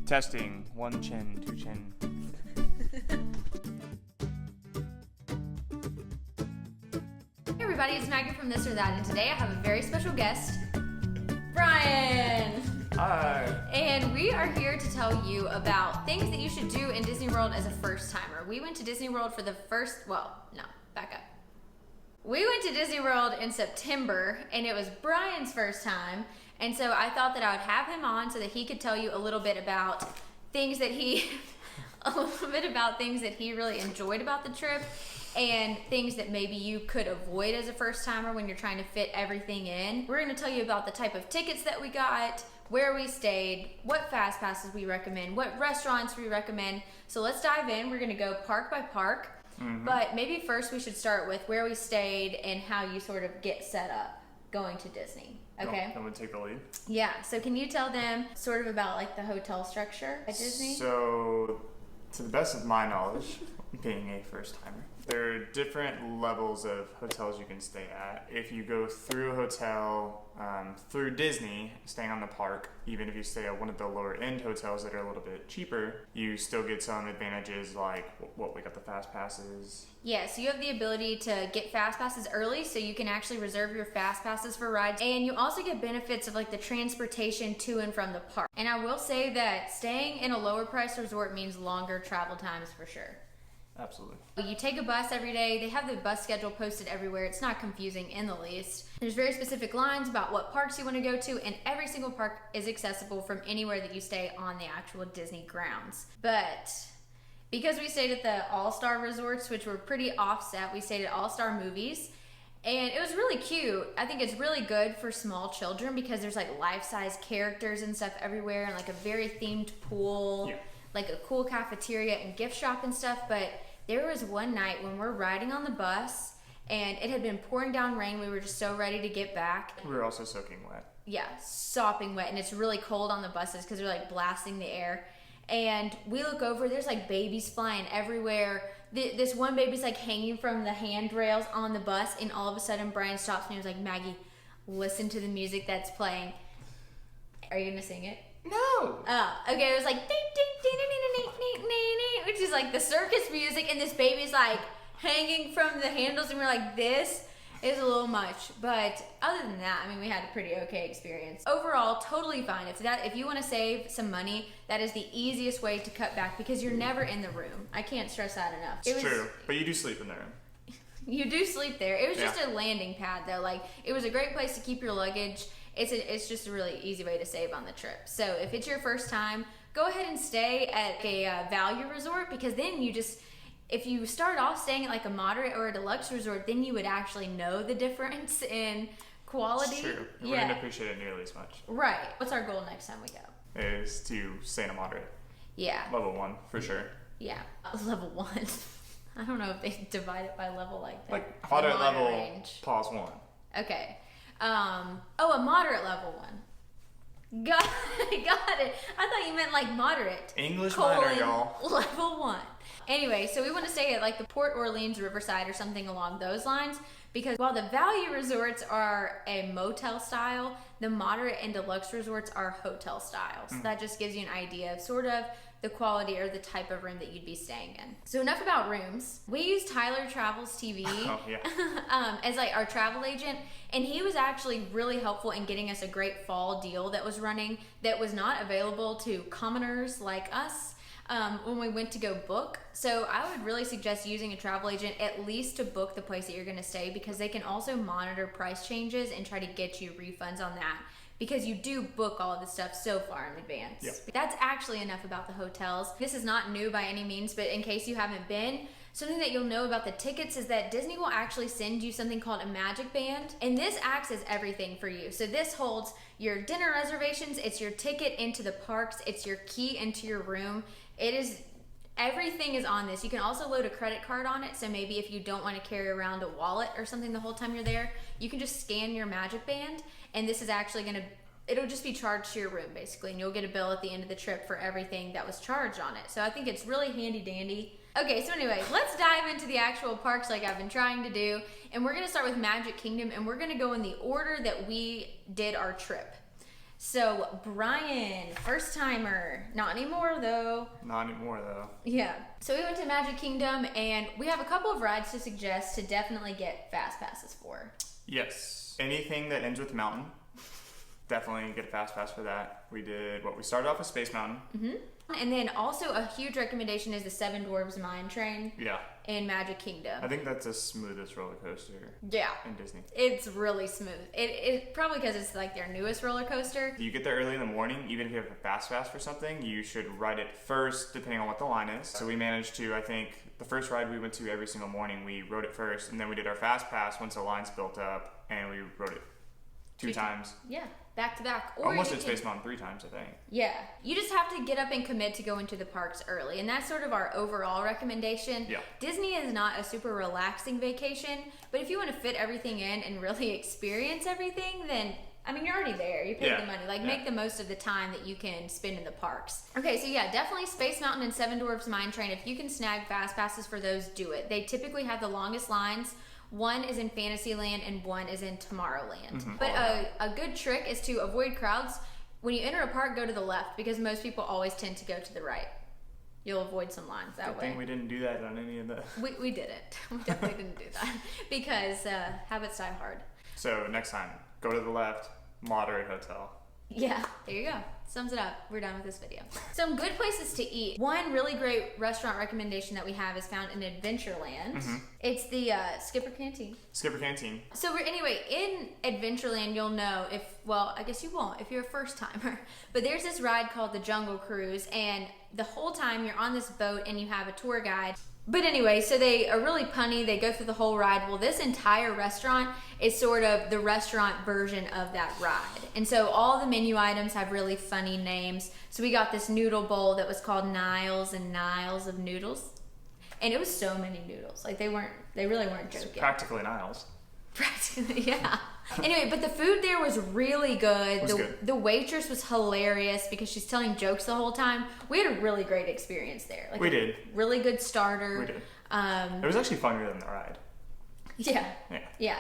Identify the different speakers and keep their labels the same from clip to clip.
Speaker 1: Testing. 1 chin, 2 chin.
Speaker 2: Hey everybody, it's Maggie from This or That, and today I have a very special guest, Bryan.
Speaker 1: Hi.
Speaker 2: And we are here to tell you about things that you should do in Disney World as a first timer. We went to Disney World for the back up. We went to Disney World in September, and it was Bryan's first time. And so I thought that I would have him on so that he could tell you a little bit about things that he really enjoyed about the trip, and things that maybe you could avoid as a first timer when you're trying to fit everything in. We're going to tell you about the type of tickets that we got, where we stayed, what fast passes we recommend, what restaurants we recommend. So let's dive in. We're going to go park by park. Mm-hmm. But maybe first we should start with where we stayed and how you sort of get set up going to Disney. Okay.
Speaker 1: I'm gonna take the lead.
Speaker 2: Yeah. So can you tell them sort of about like the hotel structure at Disney?
Speaker 1: So, to the best of my knowledge, being a first timer, there are different levels of hotels you can stay at. If you go through a hotel through Disney, staying on the park, even if you stay at one of the lower end hotels that are a little bit cheaper, you still get some advantages like what we got the fast passes.
Speaker 2: Yeah, so you have the ability to get fast passes early, so you can actually reserve your fast passes for rides, and you also get benefits of like the transportation to and from the park. And I will say that staying in a lower price resort means longer travel times for sure.
Speaker 1: Absolutely.
Speaker 2: You take a bus every day. They have the bus schedule posted everywhere. It's not confusing in the least. There's very specific lines about what parks you want to go to, and every single park is accessible from anywhere that you stay on the actual Disney grounds. But because we stayed at the All-Star resorts, which were pretty offset, we stayed at All-Star Movies, and it was really cute. I think it's really good for small children because there's like life-size characters and stuff everywhere, and like a very themed pool, like a cool cafeteria and gift shop and stuff. But there was one night when we're riding on the bus and it had been pouring down rain. We were just so ready to get back.
Speaker 1: We were also soaking wet.
Speaker 2: Yeah, sopping wet, and it's really cold on the buses because they're like blasting the air. And we look over, there's like babies flying everywhere. This one baby's like hanging from the handrails on the bus, and all of a sudden Bryan stops me and was like, "Maggie, listen to the music that's playing." Are you gonna sing it?
Speaker 1: No.
Speaker 2: Oh, okay. It was like ding ding ding ding ding ding ding ding, which is like the circus music, and this baby's like hanging from the handles, and we're like, this is a little much. But other than that, I mean, we had a pretty okay experience. Overall, totally fine. If you want to save some money, that is the easiest way to cut back because you're never in the room. I can't stress that enough.
Speaker 1: It's true, but you do sleep in the room.
Speaker 2: You do sleep there. It was just a landing pad though. Like, it was a great place to keep your luggage. It's just a really easy way to save on the trip. So if it's your first time, go ahead and stay at a value resort, because then if you start off staying at like a moderate or a deluxe resort, then you would actually know the difference in quality.
Speaker 1: It's true. You wouldn't appreciate it nearly as much.
Speaker 2: Right. What's our goal next time we go?
Speaker 1: Is to stay in a moderate.
Speaker 2: Yeah.
Speaker 1: Level 1, for sure.
Speaker 2: Yeah. Level 1. I don't know if they divide it by level like that.
Speaker 1: Like moderate level, range. Pause 1.
Speaker 2: Okay. A moderate level 1. Got it. I thought you meant like moderate.
Speaker 1: English minor, y'all.
Speaker 2: Level 1. Anyway, so we want to stay at like the Port Orleans Riverside or something along those lines, because while the value resorts are a motel style, the moderate and deluxe resorts are hotel style. So that just gives you an idea of sort of the quality or the type of room that you'd be staying in. So enough about rooms. We use TylerTravelsTV as like our travel agent, and he was actually really helpful in getting us a great fall deal that was running that was not available to commoners like us when we went to go book. So I would really suggest using a travel agent at least to book the place that you're gonna stay, because they can also monitor price changes and try to get you refunds on that, because you do book all of this stuff so far in advance.
Speaker 1: Yep.
Speaker 2: That's actually enough about the hotels. This is not new by any means, but in case you haven't been, something that you'll know about the tickets is that Disney will actually send you something called a magic band, and this acts as everything for you. So this holds your dinner reservations, it's your ticket into the parks, it's your key into your room. Everything is on this. You can also load a credit card on it, so maybe if you don't want to carry around a wallet or something the whole time you're there, you can just scan your magic band, and this is actually it'll just be charged to your room basically, and you'll get a bill at the end of the trip for everything that was charged on it. So I think it's really handy dandy. Okay, so anyway, let's dive into the actual parks like I've been trying to do, and we're gonna start with Magic Kingdom, and we're gonna go in the order that we did our trip. So Bryan, first timer. Not anymore though.
Speaker 1: Not anymore though.
Speaker 2: Yeah. So we went to Magic Kingdom and we have a couple of rides to suggest to definitely get fast passes for.
Speaker 1: Yes. Anything that ends with mountain, definitely get a fast pass for that. We started off with Space Mountain.
Speaker 2: Mm-hmm. And then also a huge recommendation is the Seven Dwarfs Mine Train.
Speaker 1: Yeah.
Speaker 2: In Magic Kingdom.
Speaker 1: I think that's the smoothest roller coaster.
Speaker 2: Yeah.
Speaker 1: In Disney.
Speaker 2: It's really smooth. It probably because it's like their newest roller coaster.
Speaker 1: You get there early in the morning, even if you have a fast pass for something, you should ride it first, depending on what the line is. So we managed to, I think, the first ride we went to every single morning, we rode it first, and then we did our fast pass once the lines built up, and we rode it two times.
Speaker 2: Yeah, back to back. Or
Speaker 1: almost at Space Mountain 3 times, I think.
Speaker 2: Yeah, you just have to get up and commit to go into the parks early, and that's sort of our overall recommendation.
Speaker 1: Yeah.
Speaker 2: Disney is not a super relaxing vacation, but if you want to fit everything in and really experience everything, then I mean, you're already there. You paid the money. Make the most of the time that you can spend in the parks. Okay, so yeah, definitely Space Mountain and Seven Dwarfs Mine Train. If you can snag fast passes for those, do it. They typically have the longest lines. One is in Fantasyland and one is in Tomorrowland.
Speaker 1: Mm-hmm.
Speaker 2: But a good trick is to avoid crowds. When you enter a park, go to the left because most people always tend to go to the right. You'll avoid some lines that way.
Speaker 1: I think we didn't do that on any of the...
Speaker 2: We didn't. We definitely didn't do that because habits die hard.
Speaker 1: So next time, go to the left, moderate hotel.
Speaker 2: Yeah, there you go. Sums it up. We're done with this video. Some good places to eat. One really great restaurant recommendation that we have is found in Adventureland.
Speaker 1: Mm-hmm.
Speaker 2: It's the Skipper Canteen.
Speaker 1: Skipper Canteen.
Speaker 2: So anyway, in Adventureland, you'll know I guess you won't if you're a first timer, but there's this ride called the Jungle Cruise, and the whole time you're on this boat and you have a tour guide. But anyway, so they are really punny. They go through the whole ride. Well, this entire restaurant is sort of the restaurant version of that ride. And so all the menu items have really funny names. So we got this noodle bowl that was called Niles and Niles of Noodles. And it was so many noodles. Like they really weren't joking.
Speaker 1: It's practically Niles.
Speaker 2: Practically, yeah. Anyway, but the food there was really good. The waitress was hilarious because she's telling jokes the whole time. We had a really great experience there.
Speaker 1: We did.
Speaker 2: Really good starter.
Speaker 1: We did. It was actually funnier than the ride.
Speaker 2: Yeah.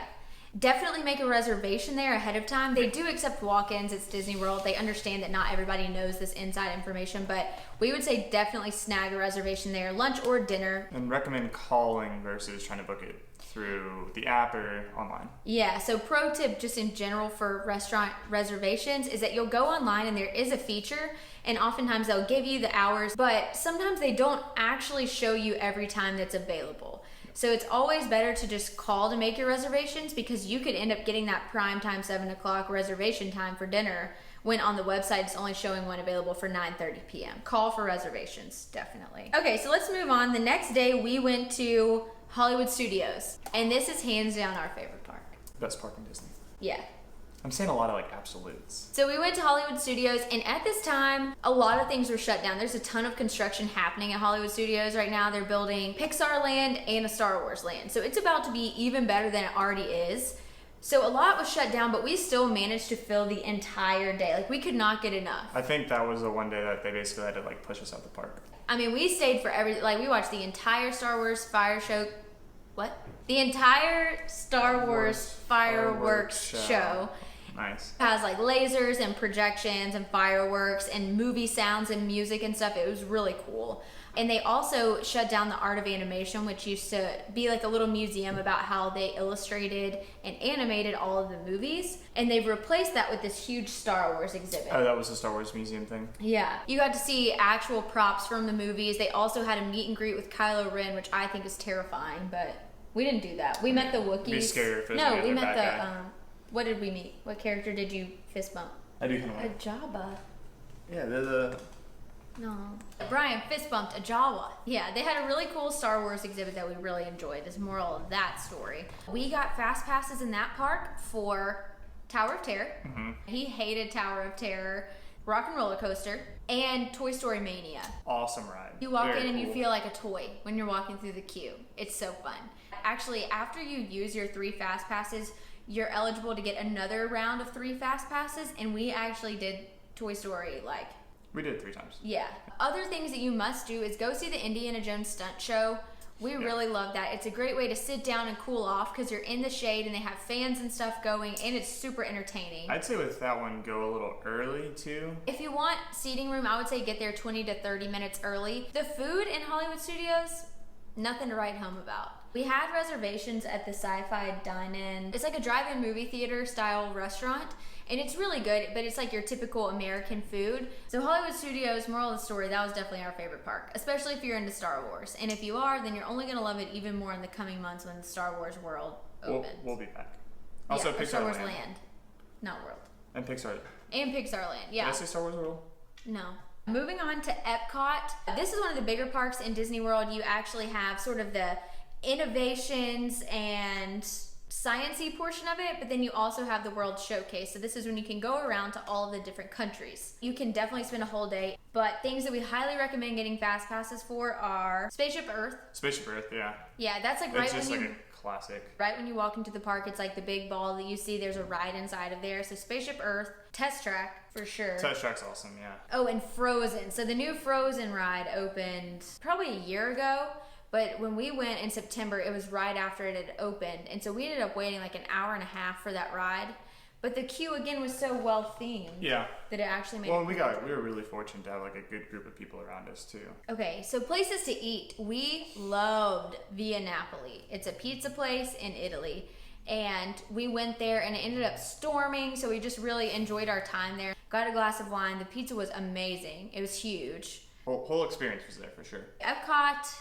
Speaker 2: Definitely make a reservation there ahead of time. They do accept walk-ins. It's Disney World. They understand that not everybody knows this inside information, but we would say definitely snag a reservation there, lunch or dinner.
Speaker 1: And recommend calling versus trying to book it through the app or online.
Speaker 2: Yeah, so pro tip just in general for restaurant reservations is that you'll go online and there is a feature, and oftentimes they'll give you the hours, but sometimes they don't actually show you every time that's available. So it's always better to just call to make your reservations because you could end up getting that prime time 7 o'clock reservation time for dinner when on the website it's only showing one available for 9:30 p.m. Call for reservations, definitely. Okay, so let's move on. The next day we went to Hollywood Studios, and this is hands down our favorite park.
Speaker 1: Best park in Disney.
Speaker 2: Yeah.
Speaker 1: I'm saying a lot of absolutes.
Speaker 2: So we went to Hollywood Studios, and at this time, a lot of things were shut down. There's a ton of construction happening at Hollywood Studios right now. They're building Pixar Land and a Star Wars Land. So it's about to be even better than it already is. So a lot was shut down, but we still managed to fill the entire day. We could not get enough.
Speaker 1: I think that was the one day that they basically had to push us out the park.
Speaker 2: I mean, we stayed for we watched the entire Star Wars fire show. What? The entire Star Wars fireworks show.
Speaker 1: Nice.
Speaker 2: It has lasers and projections and fireworks and movie sounds and music and stuff. It was really cool. And they also shut down the Art of Animation, which used to be a little museum about how they illustrated and animated all of the movies. And they've replaced that with this huge Star Wars exhibit.
Speaker 1: Oh, that was the Star Wars museum thing?
Speaker 2: Yeah. You got to see actual props from the movies. They also had a meet and greet with Kylo Ren, which I think is terrifying, but we didn't do that. We met the Wookiees.
Speaker 1: Be scared if
Speaker 2: No, we met the... what did we meet? What character did you fist bump?
Speaker 1: I do kind of
Speaker 2: A Jabba.
Speaker 1: Yeah, they're the...
Speaker 2: No. Bryan fist bumped a Jawa. Yeah, they had a really cool Star Wars exhibit that we really enjoyed. There's moral of that story. We got fast passes in that park for Tower of Terror. Mm-hmm. He hated Tower of Terror, Rock and Roller Coaster, and Toy Story Mania.
Speaker 1: Awesome ride.
Speaker 2: You walk in and you feel like a toy when you're walking through the queue. It's so fun. Actually, after you use your 3 fast passes, you're eligible to get another round of 3 fast passes, and we actually did Toy Story
Speaker 1: we did it 3 times.
Speaker 2: Yeah. Other things that you must do is go see the Indiana Jones stunt show. We really love that. It's a great way to sit down and cool off because you're in the shade and they have fans and stuff going, and it's super entertaining.
Speaker 1: I'd say with that one, go a little early too.
Speaker 2: If you want seating room, I would say get there 20 to 30 minutes early. The food in Hollywood Studios, nothing to write home about. We had reservations at the Sci-Fi Dine-In. It's like a drive-in movie theater style restaurant, and it's really good, but it's like your typical American food. So Hollywood Studios, moral of the story, that was definitely our favorite park, especially if you're into Star Wars. And if you are, then you're only gonna love it even more in the coming months when the Star Wars world opens.
Speaker 1: We'll be back. Also,
Speaker 2: yeah,
Speaker 1: Pixar
Speaker 2: Star Wars
Speaker 1: Land.
Speaker 2: Land, not world.
Speaker 1: And Pixar.
Speaker 2: And Pixar Land, yeah.
Speaker 1: Did I say Star Wars World?
Speaker 2: No. Moving on to Epcot. This is one of the bigger parks in Disney World. You actually have sort of the innovations and sciencey portion of it, but then you also have the World Showcase. So this is when you can go around to all of the different countries. You can definitely spend a whole day, but things that we highly recommend getting fast passes for are Spaceship Earth.
Speaker 1: Spaceship Earth, yeah.
Speaker 2: Yeah, that's like
Speaker 1: It's
Speaker 2: right
Speaker 1: just
Speaker 2: when
Speaker 1: like
Speaker 2: you
Speaker 1: a classic.
Speaker 2: right when you walk into the park. It's like the big ball that you see. There's a ride inside of there. So Spaceship Earth, Test Track for sure.
Speaker 1: Test Track's awesome, yeah.
Speaker 2: Oh, and Frozen. So the new Frozen ride opened probably a year ago. But when we went in September, it was right after it had opened. And so we ended up waiting like an hour and a half for that ride. But the queue, again, was so well themed.
Speaker 1: Yeah.
Speaker 2: That it actually made
Speaker 1: Well, we were really fortunate to have like a good group of people around us too.
Speaker 2: Okay, so places to eat. We loved Via Napoli. It's a pizza place in Italy. And we went there and it ended up storming. So we just really enjoyed our time there. Got a glass of wine. The pizza was amazing. It was huge.
Speaker 1: Whole experience was there for sure.
Speaker 2: Epcot,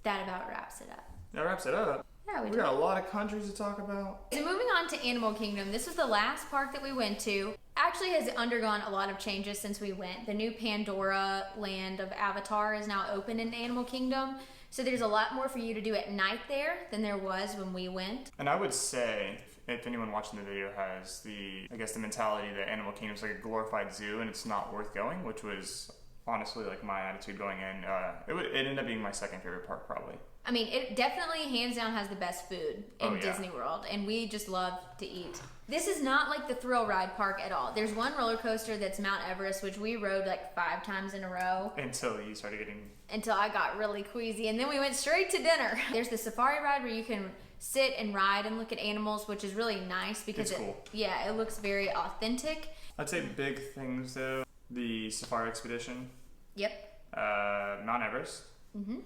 Speaker 2: that about wraps it up.
Speaker 1: That wraps it up.
Speaker 2: Yeah,
Speaker 1: we got a lot of countries to talk about.
Speaker 2: So moving on to Animal Kingdom, this was the last park that we went to. Actually has undergone a lot of changes since we went. The new Pandora land of Avatar is now open in Animal Kingdom. So there's a lot more for you to do at night there than there was when we went.
Speaker 1: And I would say, if anyone watching the video has the mentality that Animal Kingdom is like a glorified zoo and it's not worth going, which was honestly like my attitude going in, it ended up being my second favorite park probably.
Speaker 2: I mean, it definitely hands down has the best food in Disney World, and we just love to eat. This is not like the thrill ride park at all. There's one roller coaster that's Mount Everest, which we rode like 5 times in a row.
Speaker 1: Until you started getting...
Speaker 2: Until I got really queasy, and then we went straight to dinner. There's the safari ride where you can sit and ride and look at animals, which is really nice because
Speaker 1: it's cool.
Speaker 2: Yeah, it looks very authentic.
Speaker 1: I'd say big things though, the safari expedition.
Speaker 2: Yep.
Speaker 1: Mount Everest.
Speaker 2: Mm-hmm.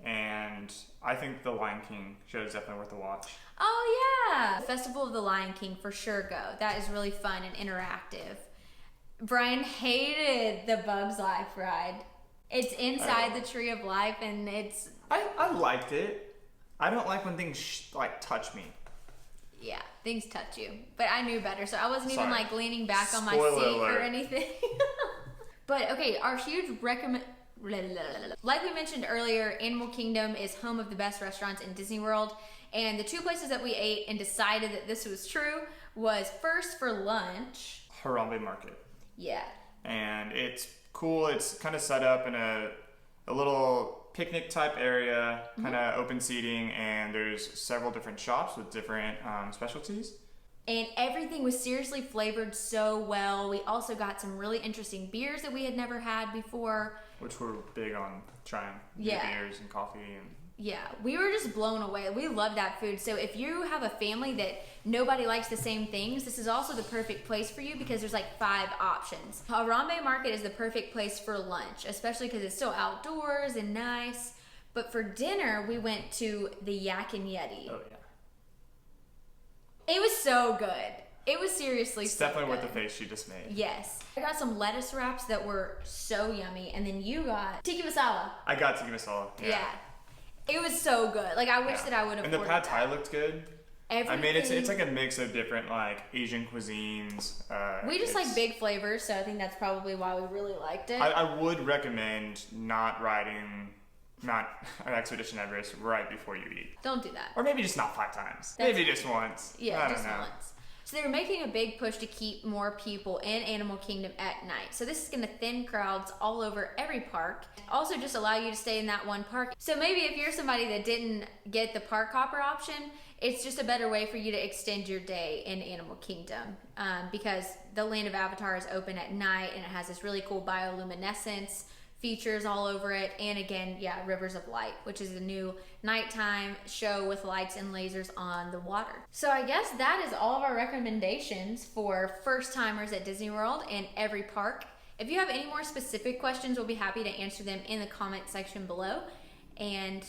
Speaker 1: And I think the Lion King show is definitely worth a watch.
Speaker 2: Oh yeah! Festival of the Lion King, for sure go. That is really fun and interactive. Brian hated the Bugs Life ride. It's inside the Tree of Life and it's...
Speaker 1: I liked it. I don't like when things touch me.
Speaker 2: Yeah, things touch you. But I knew better, so I wasn't even like leaning back on my
Speaker 1: Spoiler
Speaker 2: seat
Speaker 1: alert.
Speaker 2: or anything. But okay, our huge like we mentioned earlier, Animal Kingdom is home of the best restaurants in Disney World. And the 2 places that we ate and decided that this was true was first for lunch.
Speaker 1: Harambee Market.
Speaker 2: Yeah.
Speaker 1: And it's cool. It's kind of set up in a little picnic type area, kind of open seating, and there's several different shops with different specialties.
Speaker 2: And everything was seriously flavored so well. We also got some really interesting beers that we had never had before.
Speaker 1: Which we're big on trying. New beers and coffee.
Speaker 2: Yeah, we were just blown away. We love that food. So if you have a family that nobody likes the same things, this is also the perfect place for you because there's like 5 options. Harambee Market is the perfect place for lunch, especially because it's still outdoors and nice. But for dinner, we went to the Yak and Yeti.
Speaker 1: Oh yeah.
Speaker 2: It was so good. It was seriously
Speaker 1: It's
Speaker 2: so
Speaker 1: definitely
Speaker 2: good.
Speaker 1: worth the face she just made.
Speaker 2: Yes. I got some lettuce wraps that were so yummy, and then you got tikka masala.
Speaker 1: I got tikka masala.
Speaker 2: Yeah. It was so good. Like, I wish that I would have.
Speaker 1: And the pad thai looked good.
Speaker 2: Everything.
Speaker 1: I mean, it's like a mix of different like Asian cuisines.
Speaker 2: We just like big flavors, so I think that's probably why we really liked it.
Speaker 1: I would recommend not an Expedition Everest right before you eat.
Speaker 2: Don't do that.
Speaker 1: Or maybe just not 5 times.
Speaker 2: That's
Speaker 1: Maybe just once.
Speaker 2: Yeah,
Speaker 1: I don't
Speaker 2: just
Speaker 1: know.
Speaker 2: once. So they were making a big push to keep more people in Animal Kingdom at night. So this is going to thin crowds all over every park. Also just allow you to stay in that one park. So maybe if you're somebody that didn't get the park hopper option, it's just a better way for you to extend your day in Animal Kingdom because the Land of Avatar is open at night and it has this really cool bioluminescence features all over it. And again, yeah, Rivers of Light, which is a new nighttime show with lights and lasers on the water. So I guess that is all of our recommendations for first timers at Disney World and every park. If you have any more specific questions, we'll be happy to answer them in the comment section below. And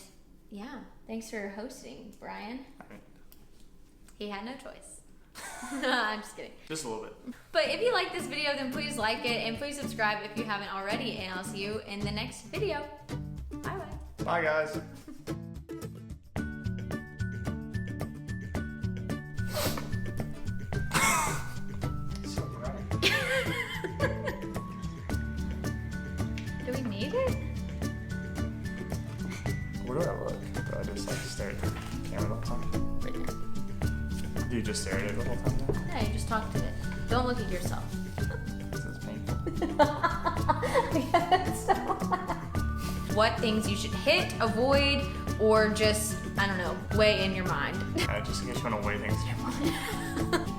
Speaker 2: yeah, thanks for hosting, Bryan. He had no choice. I'm just kidding.
Speaker 1: Just a little bit.
Speaker 2: But if you like this video, then please like it and please subscribe if you haven't already. And I'll see you in the next video. Bye-bye.
Speaker 1: Bye, guys.
Speaker 2: Do we need it?
Speaker 1: Where do I look? Do I just like stare at the camera the whole time?
Speaker 2: Right now.
Speaker 1: Do you just stare at it the whole time now?
Speaker 2: Yeah, you just talk to it. Don't look at yourself.
Speaker 1: This is painful.
Speaker 2: What things you should hit, avoid, or just, I don't know, weigh in your mind.
Speaker 1: Just in case you want to weigh things in your mind.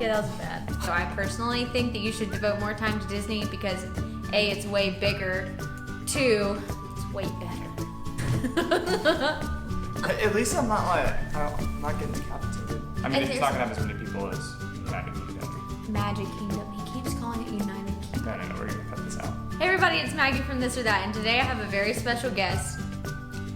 Speaker 2: Yeah, that was bad. So I personally think that you should devote more time to Disney because A, it's way bigger, 2, it's way better.
Speaker 1: At least I'm not like, I'm not getting decapitated. I mean,
Speaker 2: And
Speaker 1: it's not gonna have as many people as Magic Kingdom.
Speaker 2: Magic Kingdom. He keeps calling it United Kingdom.
Speaker 1: No, we're gonna cut this out.
Speaker 2: Hey everybody, it's Maggie from This or That, and today I have a very special guest,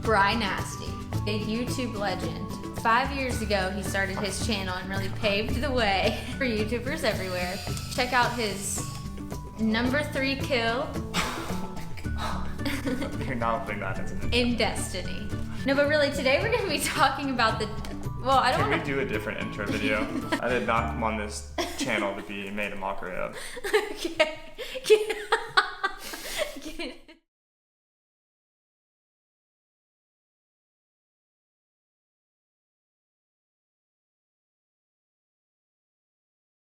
Speaker 2: Bryan Nasty, a YouTube legend. 5 years ago, he started his channel and really paved the way for YouTubers everywhere. Check out his number 3 kill
Speaker 1: You're not putting that into the
Speaker 2: in Destiny. No, but really, today we're gonna be talking about the, well, I don't
Speaker 1: Can
Speaker 2: want
Speaker 1: we do a different intro video? I did not come on this channel to be made a mockery of.
Speaker 2: Okay.